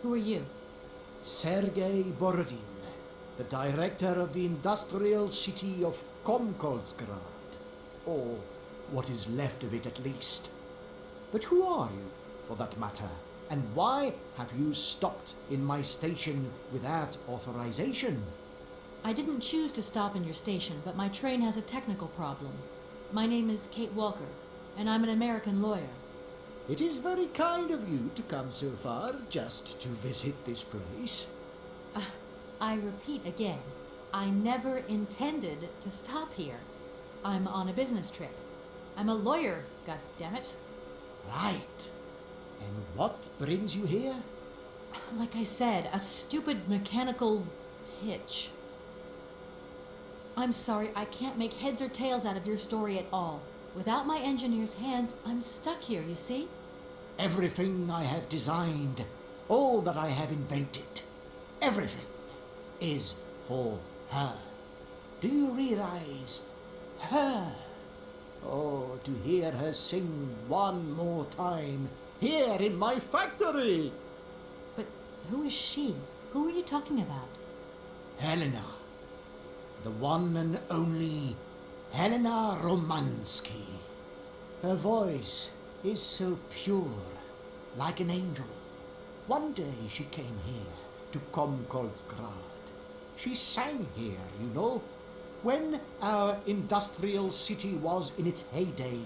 Who are you? Sergei Borodin, the director of the industrial city of Komkolzgrad, or what is left of it at least. But who are you, for that matter, and why have you stopped in my station without authorization? I didn't choose to stop in your station, but my train has a technical problem. My name is Kate Walker, and I'm an American lawyer. It is very kind of you to come so far just to visit this place. I repeat again, I never intended to stop here. I'm on a business trip. I'm a lawyer, goddammit. Right. And what brings you here? Like I said, a stupid mechanical hitch. I'm sorry, I can't make heads or tails out of your story at all. Without my engineer's hands, I'm stuck here, you see? Everything I have designed, all that I have invented, everything is for her. Do you realize? Her. Oh, to hear her sing one more time, here in my factory. But who is she? Who are you talking about? Helena. The one and only Helena Romansky. Her voice is so pure, like an angel. One day she came here to Komkolzgrad. She sang here, you know, when our industrial city was in its heyday.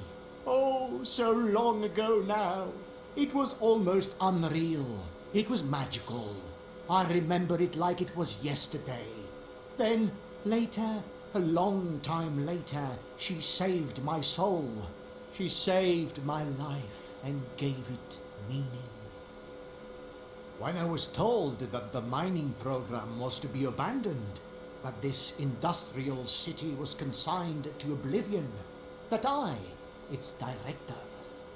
Oh, so long ago now. It was almost unreal. It was magical. I remember it like it was yesterday. Then, later, a long time later, she saved my soul. She saved my life and gave it meaning. When I was told that the mining program was to be abandoned, that this industrial city was consigned to oblivion, that I, its director,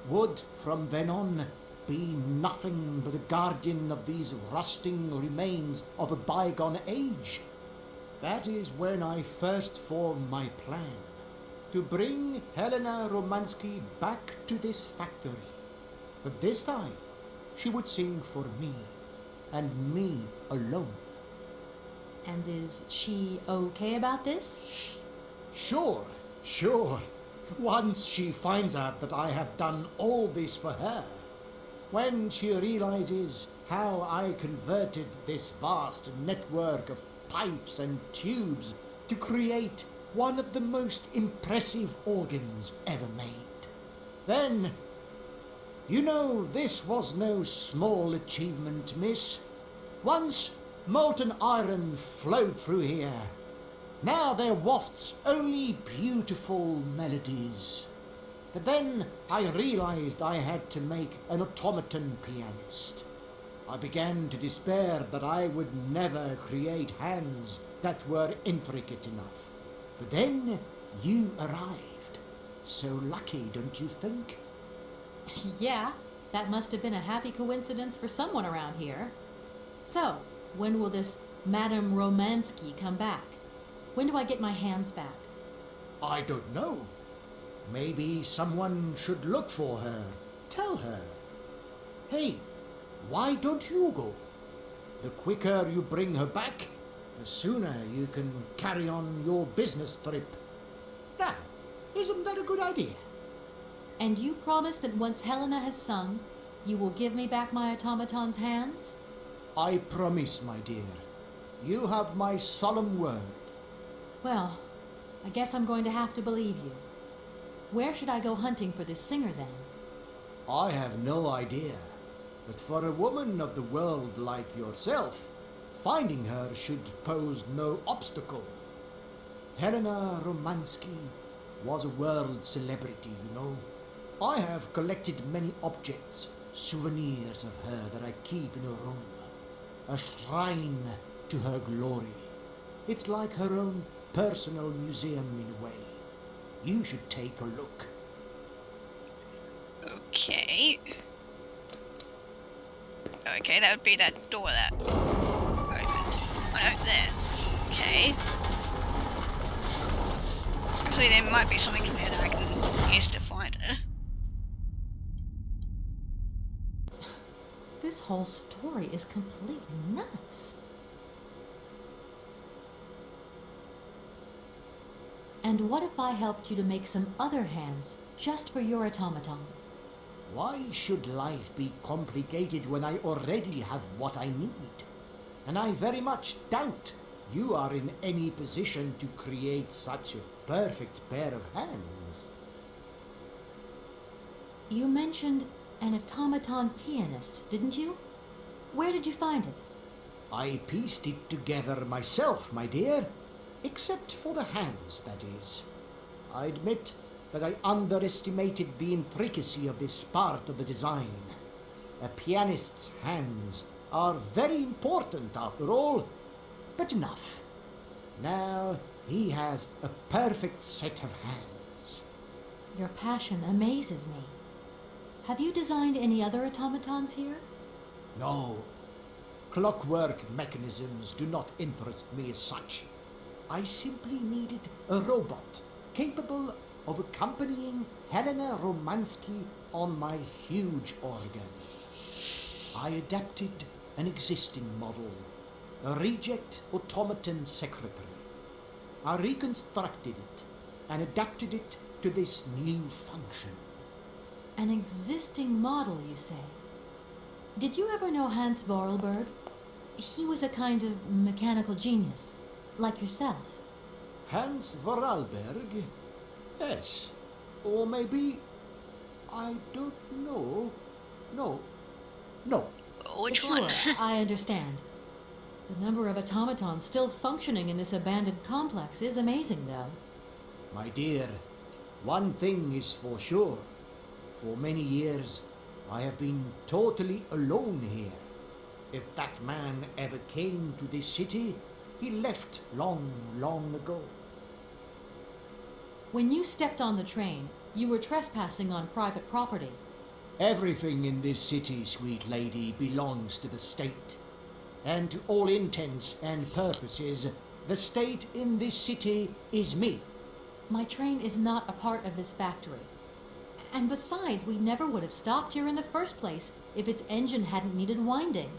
would from then on be nothing but a guardian of these rusting remains of a bygone age, that is when I first formed my plan to bring Helena Romansky back to this factory. But this time, she would sing for me, and me alone. And is she okay about this? Sure. Once she finds out that I have done all this for her, when she realizes how I converted this vast network of pipes and tubes to create one of the most impressive organs ever made, then, you know, this was no small achievement, miss. Once molten iron flowed through here. Now there wafts only beautiful melodies. But then I realized I had to make an automaton pianist. I began to despair that I would never create hands that were intricate enough. But then you arrived. So lucky, don't you think? Yeah, that must have been a happy coincidence for someone around here. So, when will this Madame Romansky come back? When do I get my hands back? I don't know. Maybe someone should look for her. Tell her. Hey, why don't you go? The quicker you bring her back, the sooner you can carry on your business trip. Now, isn't that a good idea? And you promise that once Helena has sung, you will give me back my automaton's hands? I promise, my dear. You have my solemn word. Well, I guess I'm going to have to believe you. Where should I go hunting for this singer, then? I have no idea. But for a woman of the world like yourself, finding her should pose no obstacle. Helena Romansky was a world celebrity, you know. I have collected many objects, souvenirs of her that I keep in a room. A shrine to her glory. It's like her own personal museum in a way. You should take a look. Okay. Okay, that would be that door that opened. Oh no, there. Okay. Hopefully there might be something in there that I can use to find her. This whole story is completely nuts. And what if I helped you to make some other hands just for your automaton? Why should life be complicated when I already have what I need? And I very much doubt you are in any position to create such a perfect pair of hands. You mentioned an automaton pianist, didn't you? Where did you find it? I pieced it together myself, my dear. Except for the hands, that is. I admit that I underestimated the intricacy of this part of the design. A pianist's hands are very important after all, but enough. Now he has a perfect set of hands. Your passion amazes me. Have you designed any other automatons here? No. Clockwork mechanisms do not interest me as such. I simply needed a robot capable of accompanying Helena Romansky on my huge organ. I adapted an existing model, a reject automaton secretary. I reconstructed it and adapted it to this new function. An existing model, you say? Did you ever know Hans Vorarlberg? He was a kind of mechanical genius, like yourself. Hans Vorarlberg? Yes. Or maybe... I don't know. No. Which Sure, one? I understand. The number of automatons still functioning in this abandoned complex is amazing, though. My dear, one thing is for sure. For many years, I have been totally alone here. If that man ever came to this city, he left long, long ago. When you stepped on the train, you were trespassing on private property. Everything in this city, sweet lady, belongs to the state. And to all intents and purposes, the state in this city is me. My train is not a part of this factory. And besides, we never would have stopped here in the first place if its engine hadn't needed winding.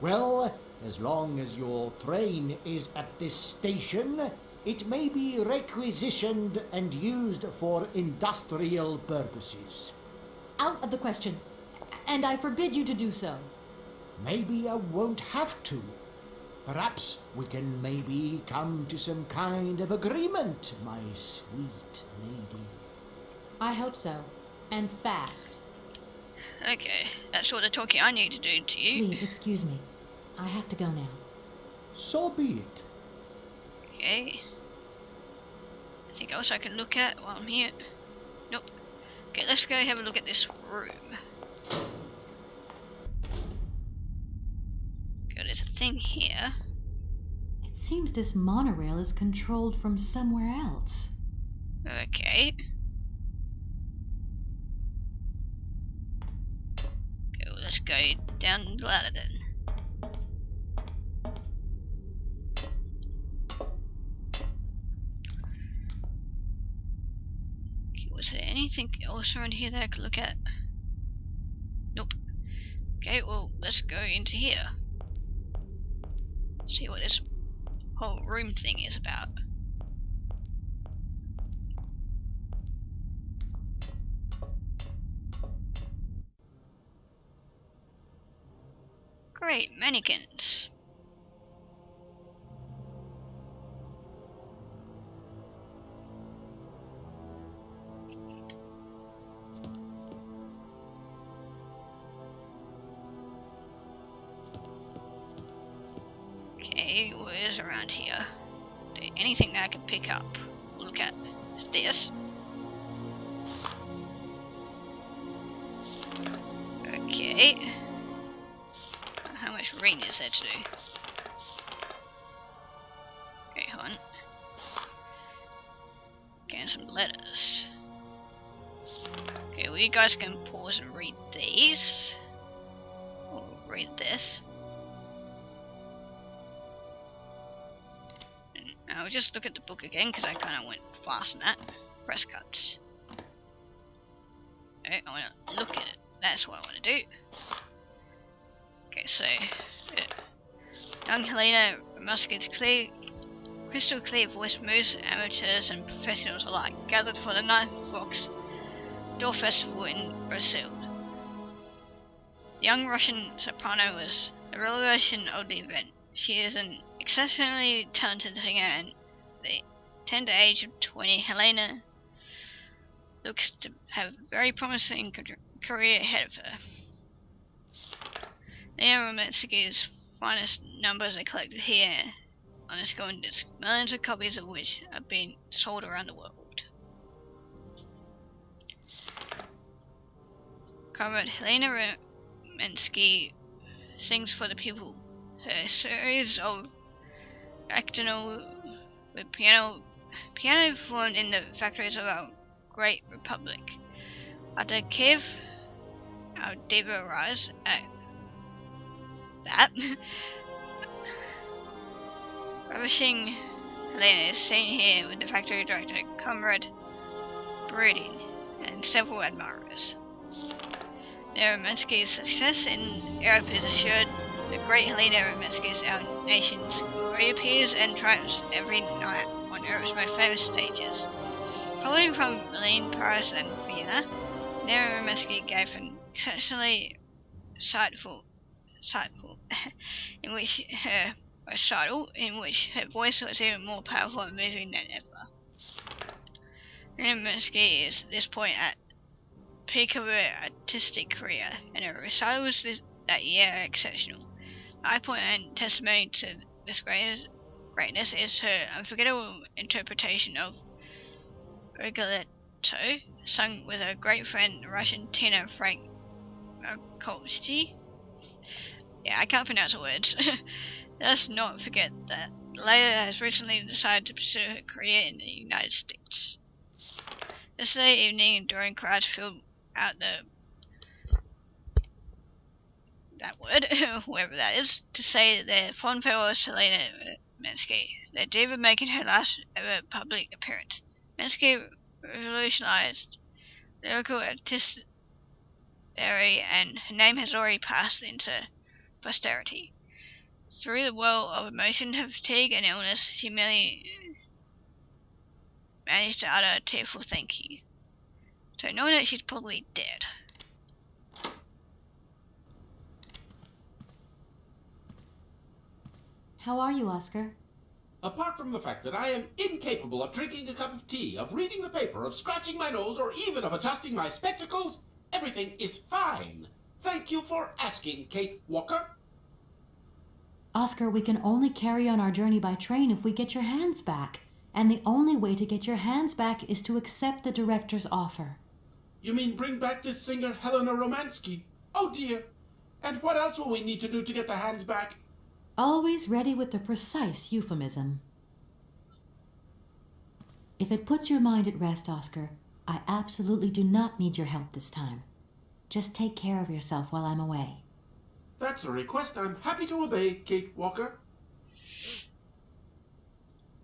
Well, as long as your train is at this station, it may be requisitioned and used for industrial purposes. Out of the question. And I forbid you to do so. Maybe I won't have to. Perhaps we can maybe come to some kind of agreement, my sweet lady. I hope so. And fast. Okay, that's all the talking I need to do to you. Please, excuse me. I have to go now. So be it. Okay. Anything else I can look at while I'm here? Nope. Okay, let's go have a look at this room. Okay, there's a thing here. It seems this monorail is controlled from somewhere else. Okay. Okay, well, let's go down the ladder then. Was there anything else around here that I could look at? Nope. Okay, well, let's go into here. See what this whole room thing is about. Great mannequins. Okay, what is around here? Anything that I can pick up? We'll look at is this. Okay. How much ring is there to do? Okay, hold on. Getting some letters. Okay, well you guys can pause and read these. Or read this. I'll just look at the book again because I kind of went fast on that. Press cuts. Okay, I want to look at it. That's what I want to do. So, young Helena Muskete's crystal clear voice moves amateurs and professionals alike gathered for the Ninth Box Door Festival in Brazil. The young Russian soprano was the revelation of the event. She is an exceptionally talented singer, and at the tender age of 20, Helena looks to have a very promising career ahead of her. Lena Romanski's finest numbers are collected here on this golden disc, millions of copies of which have been sold around the world. Comrade Helena Romansky sings for the people. Her series of actinal with piano performed in the factories of our great republic. After Kiev, our diva rise at that. Ravishing Helena is seen here with the factory director, Comrade Breeding, and several admirers. Romansky's success in Europe is assured. The great Helena Romansky, our nation's reappears and triumphs every night on Europe's most famous stages. Following from Berlin, Paris, and Vienna, Helena Romansky gave an exceptionally insightful in which her voice was even more powerful and moving than ever. Romansky is at this point at the peak of her artistic career, and her recital was that year exceptional. The high point and testimony to this greatness is her unforgettable interpretation of Rigoletto, sung with her great friend, the Russian tenor Frank Markovsky. Yeah, I can't pronounce the words. Let's not forget that Leia has recently decided to pursue her career in the United States. Yesterday evening, during crowds filled out whoever that is, to say their fond farewells to Helena Romansky, their diva making her last ever public appearance. Romansky revolutionized lyrical artistry, and her name has already passed into posterity. Through the whirl of emotion, her fatigue, and illness, she merely managed to utter a tearful thank you. So knowing that she's probably dead. How are you, Oscar? Apart from the fact that I am incapable of drinking a cup of tea, of reading the paper, of scratching my nose, or even of adjusting my spectacles, everything is fine. Thank you for asking, Kate Walker. Oscar, we can only carry on our journey by train if we get your hands back. And the only way to get your hands back is to accept the director's offer. You mean bring back this singer, Helena Romansky? Oh dear. And what else will we need to do to get the hands back? Always ready with the precise euphemism. If it puts your mind at rest, Oscar, I absolutely do not need your help this time. Just take care of yourself while I'm away. That's a request I'm happy to obey, Kate Walker.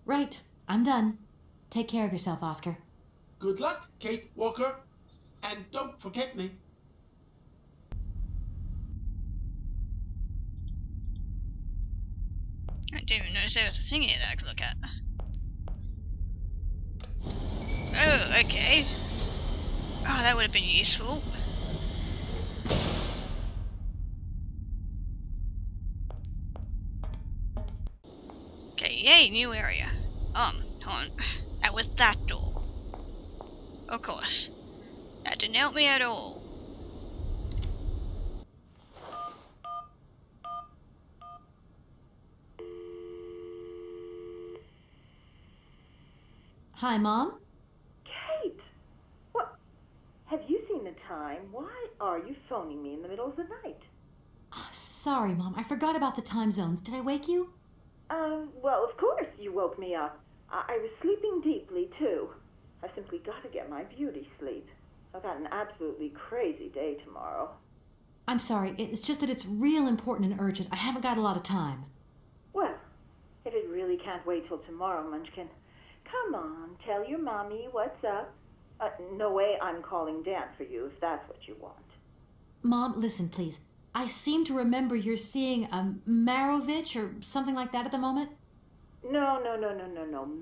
Right, I'm done. Take care of yourself, Oscar. Good luck, Kate Walker. And don't forget me. I didn't even notice there was a thing here that I could look at. Oh, okay. Oh, that would have been useful. Okay, yay, new area. Hold on. That was that door. Of course. That didn't help me at all. Hi, Mom? Kate! What? Have you seen the time? Why are you phoning me in the middle of the night? Oh, sorry, Mom. I forgot about the time zones. Did I wake you? Well, of course you woke me up. I was sleeping deeply, too. I've simply got to get my beauty sleep. I've got an absolutely crazy day tomorrow. I'm sorry. It's just that it's real important and urgent. I haven't got a lot of time. Well, if it really can't wait till tomorrow, Munchkin, come on, tell your mommy what's up. No way I'm calling Dan for you if that's what you want. Mom, listen, please. I seem to remember you're seeing a Marovich or something like that at the moment. No.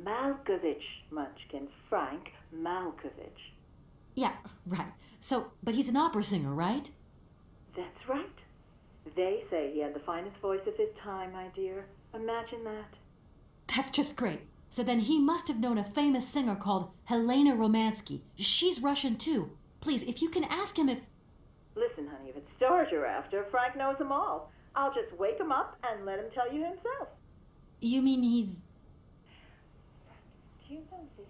Malkovich, Munchkin. Frank Malkovich. Yeah, right. So, but he's an opera singer, right? That's right. They say he had the finest voice of his time, my dear. Imagine that. That's just great. So then he must have known a famous singer called Helena Romansky. She's Russian too. Please, if you can ask him if... Listen, honey, if it's stars you're after, Frank knows them all. I'll just wake him up and let him tell you himself. You mean he's... Do you know this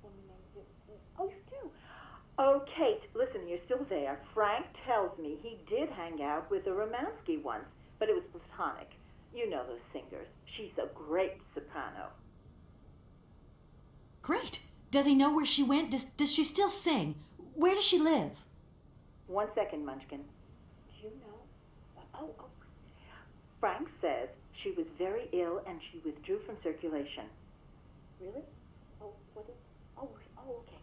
woman named... Oh, you do? Oh, Kate, listen, you're still there. Frank tells me he did hang out with a Romansky once, but it was platonic. You know those singers. She's a great soprano. Great. Does he know where she went? Does she still sing? Where does she live? 1 second, Munchkin. Do you know? Oh. Frank says she was very ill and she withdrew from circulation. Really? Oh, what is... Oh, okay.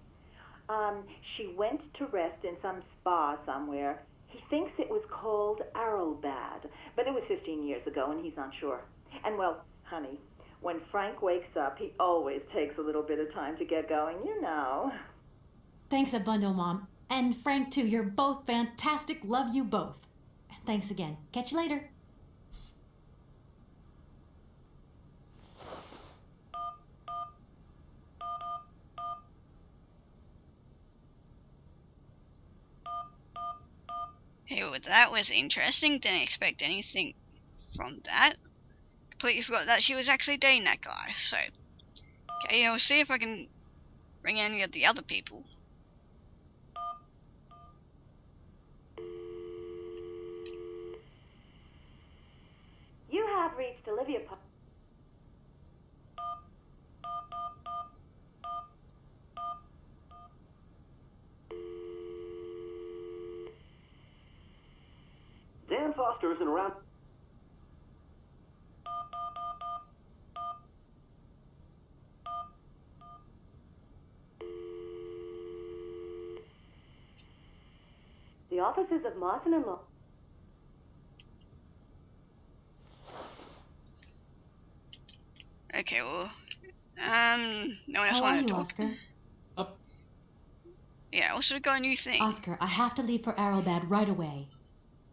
She went to rest in some spa somewhere. He thinks it was called Arrowbad, but it was 15 years ago and he's not sure. And well, honey, when Frank wakes up, he always takes a little bit of time to get going, you know. Thanks a bundle, Mom. And Frank, too. You're both fantastic. Love you both. Thanks again. Catch you later. Hey, well, that was interesting. Didn't expect anything from that. Completely forgot that she was actually dating that guy. So, okay, I'll see if I can ring any of the other people. You have reached Olivia... Dan Foster isn't around. The offices of Martin and Law... Okay, well, no one else How are wanted you, to talk. Oscar? Yeah, I also got a new thing. Oscar, I have to leave for Arrowbad right away.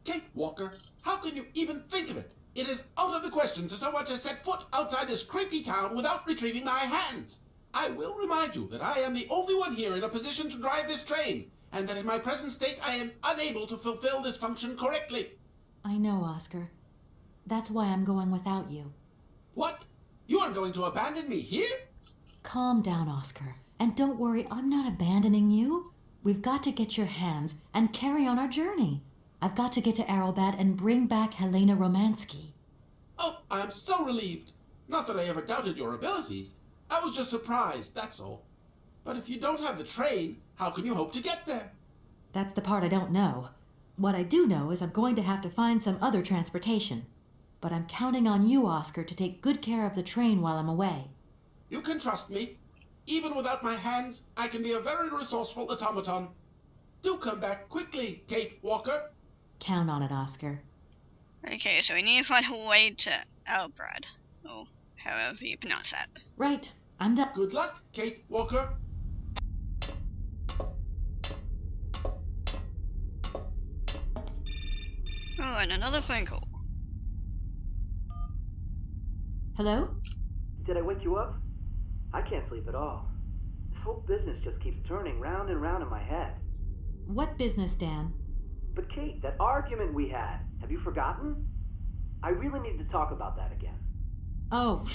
Kate Walker, how can you even think of it? It is out of the question to so much as set foot outside this creepy town without retrieving my hands. I will remind you that I am the only one here in a position to drive this train, and that in my present state I am unable to fulfill this function correctly. I know, Oscar. That's why I'm going without you. What? You are going to abandon me here? Calm down, Oscar. And don't worry, I'm not abandoning you. We've got to get your hands and carry on our journey. I've got to get to Arrowbad and bring back Helena Romansky. Oh, I'm so relieved. Not that I ever doubted your abilities. I was just surprised, that's all. But if you don't have the train, how can you hope to get there? That's the part I don't know. What I do know is I'm going to have to find some other transportation. But I'm counting on you, Oscar, to take good care of the train while I'm away. You can trust me. Even without my hands, I can be a very resourceful automaton. Do come back quickly, Kate Walker. Count on it, Oscar. Okay, so we need to find a way to Albrad, or however you pronounce that. Right, I'm done. Good luck, Kate Walker. Oh, and another phone call. Hello? Did I wake you up? I can't sleep at all. This whole business just keeps turning round and round in my head. What business, Dan? But Kate, that argument we had, have you forgotten? I really need to talk about that again. Oh,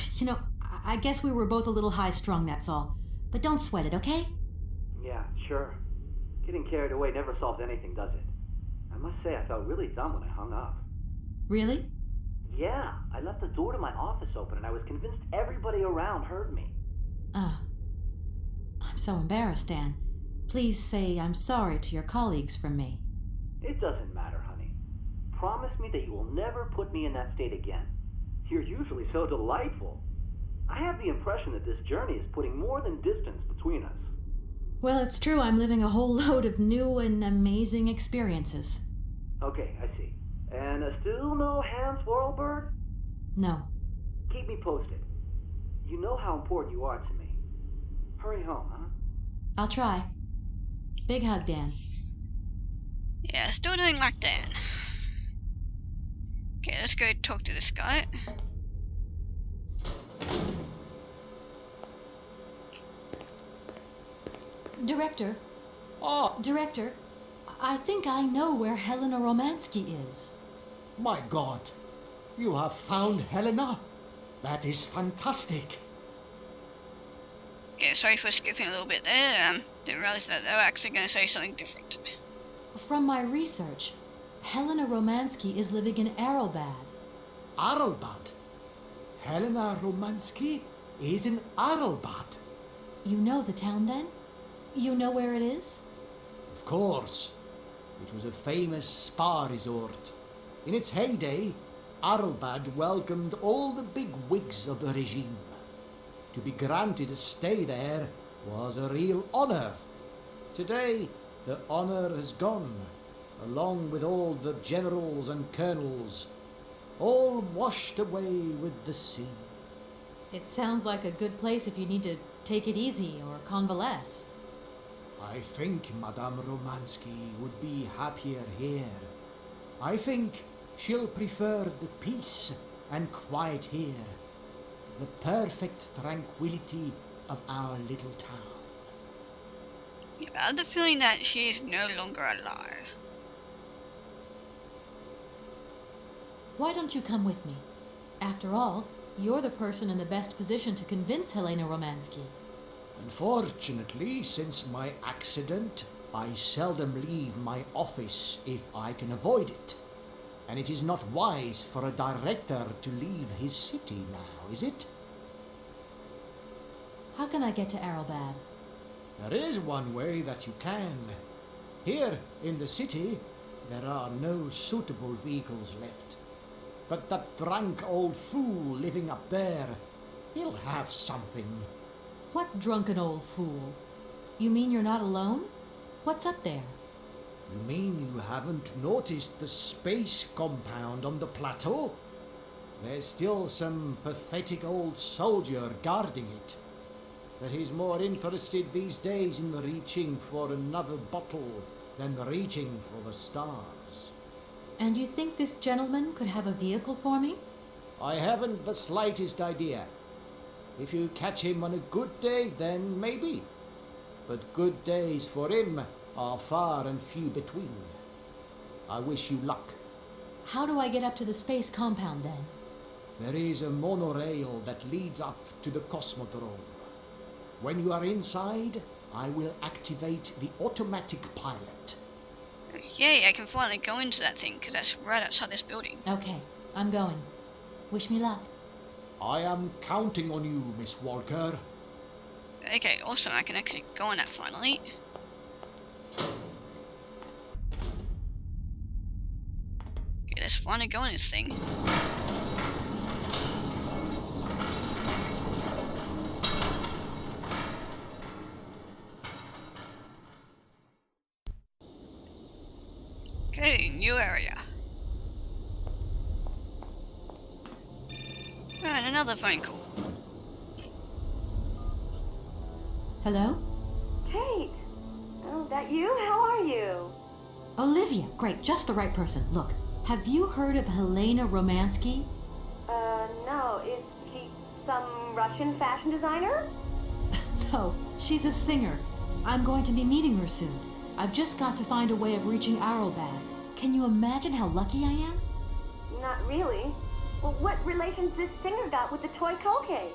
I guess we were both a little high-strung, that's all. But don't sweat it, okay? Yeah, sure. Getting carried away never solves anything, does it? I must say I felt really dumb when I hung up. Really? Yeah, I left the door to my office open and I was convinced everybody around heard me. I'm so embarrassed, Dan. Please say I'm sorry to your colleagues from me. It doesn't matter, honey. Promise me that you will never put me in that state again. You're usually so delightful. I have the impression that this journey is putting more than distance between us. Well, it's true I'm living a whole load of new and amazing experiences. Okay, I see. And still no Hans Worlberg? No. Keep me posted. You know how important you are to me. Hurry home, huh? I'll try. Big hug, Dan. Yeah, still doing like Dan. Okay, let's go talk to this guy. Director, Ah, Director, I think I know where Helena Romansky is. my God. You have found Helena? That is fantastic. Okay, sorry for skipping a little bit there. Didn't realize that they were actually going to say something different. From my research, Helena Romansky is living in Arrowbad. Arrowbad? Helena Romansky is in Arrowbad. You know the town then? You know where it is? Of course. It was a famous spa resort. In its heyday, Arrowbad welcomed all the big wigs of the regime. To be granted a stay there was a real honor. Today, the honor has gone, along with all the generals and colonels, all washed away with the sea. It sounds like a good place if you need to take it easy or convalesce. I think Madame Romansky would be happier here. I think she'll prefer the peace and quiet here, the perfect tranquility of our little town. Yeah, I have the feeling that she is no longer alive. Why don't you come with me? After all, you're the person in the best position to convince Helena Romansky. Unfortunately, since my accident, I seldom leave my office if I can avoid it. And it is not wise for a director to leave his city now, is it? How can I get to Arrowbad? There is one way that you can. Here in the city, there are no suitable vehicles left. But that drunk old fool living up there, he'll have something. What drunken old fool? You mean you're not alone? What's up there? You mean you haven't noticed the space compound on the plateau? There's still some pathetic old soldier guarding it. But he's more interested these days in reaching for another bottle than reaching for the stars. And you think this gentleman could have a vehicle for me? I haven't the slightest idea. If you catch him on a good day, then maybe. But good days for him are far and few between. I wish you luck. How do I get up to the space compound then? There is a monorail that leads up to the Cosmodrome. When you are inside, I will activate the automatic pilot. Yay, I can finally go into that thing, because that's right outside this building. Okay, I'm going. Wish me luck. I am counting on you, Miss Walker. Okay, awesome, I can actually go on that finally. Okay, let's finally go on this thing. Okay, new area. And another phone call. Hello? Kate! Oh, that you? How are you? Olivia, great, just the right person. Look, have you heard of Helena Romansky? No. Is she some Russian fashion designer? No, she's a singer. I'm going to be meeting her soon. I've just got to find a way of reaching Arrowbad. Can you imagine how lucky I am? Not really. Well, what relation's this singer got with the toy Koke?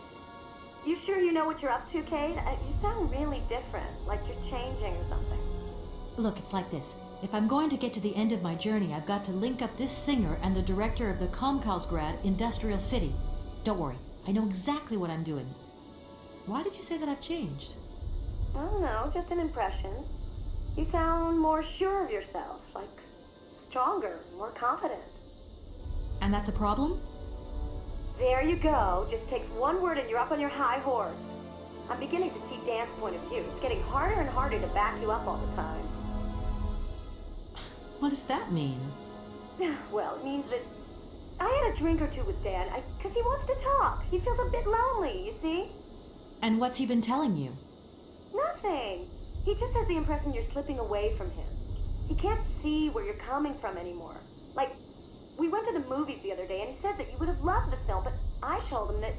You sure you know what you're up to, Kate? You sound really different, like you're changing or something. Look, it's like this. If I'm going to get to the end of my journey, I've got to link up this singer and the director of the Comcalsgrad Industrial City. Don't worry, I know exactly what I'm doing. Why did you say that I've changed? I don't know, just an impression. You sound more sure of yourself, like stronger, more confident. And that's a problem? There you go. Just takes one word and you're up on your high horse. I'm beginning to see Dan's point of view. It's getting harder and harder to back you up all the time. What does that mean? Well, it means that I had a drink or two with Dad, because he wants to talk. He feels a bit lonely, you see? And what's he been telling you? Nothing. He just has the impression you're slipping away from him. He can't see where you're coming from anymore. Like, we went to the movies the other day, and he said that you would have loved the film, but I told him that...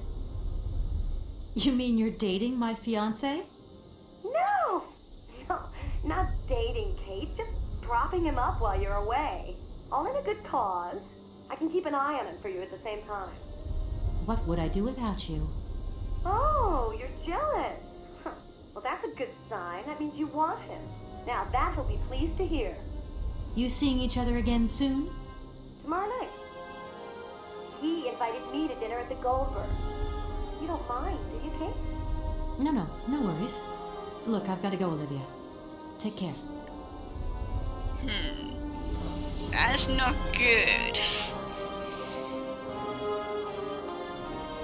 You mean you're dating my fiancé? No! No, not dating, Kate. Just propping him up while you're away. All in a good cause. I can keep an eye on him for you at the same time. What would I do without you? Oh, you're jealous. Huh. Well, that's a good sign. That means you want him. Now, that he'll be pleased to hear. You seeing each other again soon? Tomorrow night. He invited me to dinner at the Goldberg. You don't mind, do you, Kate? No worries. Look, I've got to go, Olivia. Take care. That's not good.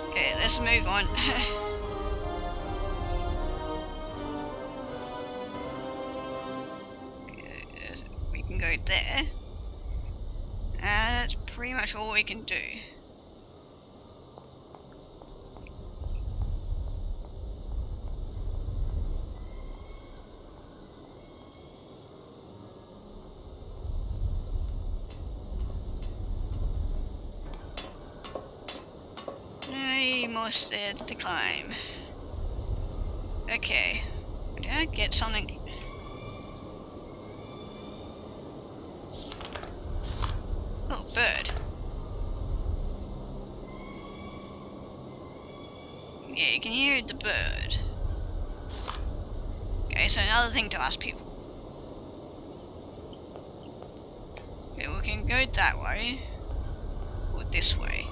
Okay, let's move on. We can go there. That's pretty much all we can do. More stairs to climb. Okay. Did I get something? Oh, bird. Yeah, you can hear the bird. Okay, so another thing to ask people. Okay, we can go that way. Or this way.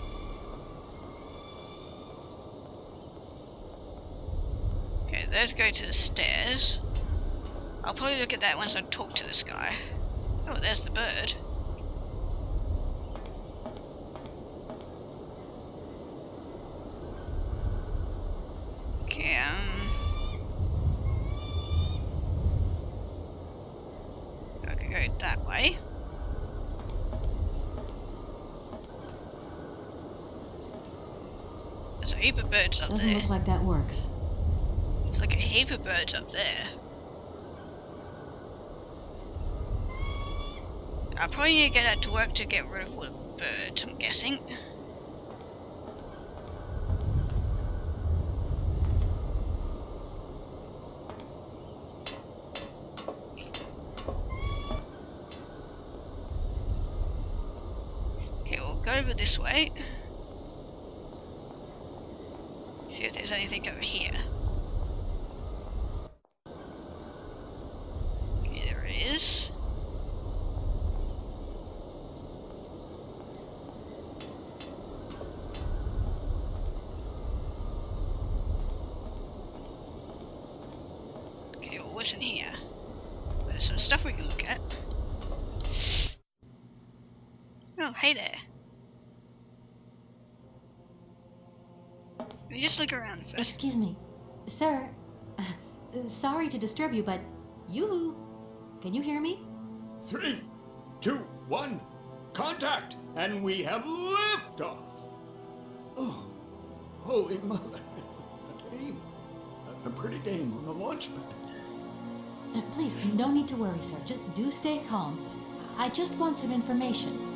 Okay, let's go to the stairs. I'll probably look at that once I talk to this guy. Oh, there's the bird. Okay, I could go that way. There's a heap of birds up there. Doesn't look like that works. There's like a heap of birds up there. I probably need to get that to work to get rid of all the birds, I'm guessing. Okay, we'll go over this way. See if there's anything over here. Is. Okay, well, what's in here? There's some stuff we can look at. Oh, hey there. Let me just look around first. Excuse me. Sir, sorry to disturb you, but yoo-hoo. Can you hear me? 3, 2, 1, contact! And we have liftoff! Oh, holy mother. A dame. A pretty dame on the launch pad. Please, no need to worry, sir. Just do stay calm. I just want some information.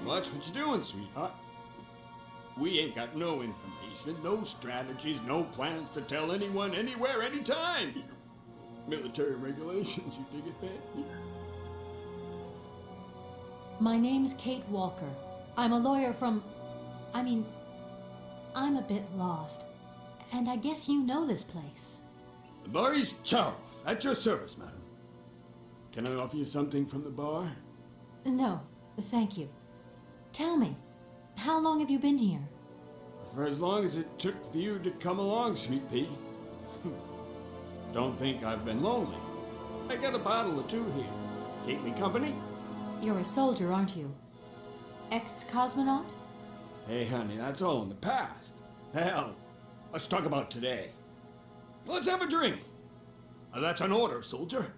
Watch what you're doing, sweetheart. We ain't got no information, no strategies, no plans to tell anyone, anywhere, anytime. Military regulations, you dig it, man? My name's Kate Walker. I'm a lawyer from... I'm a bit lost. And I guess you know this place. The bar is Charles, at your service, madam. Can I offer you something from the bar? No, thank you. Tell me, how long have you been here? For as long as it took for you to come along, sweet pea. Don't think I've been lonely. I got a bottle or two here. Keep me company? You're a soldier, aren't you? Ex-cosmonaut? Hey, honey, that's all in the past. Hell, let's talk about today. Let's have a drink. That's an order, soldier.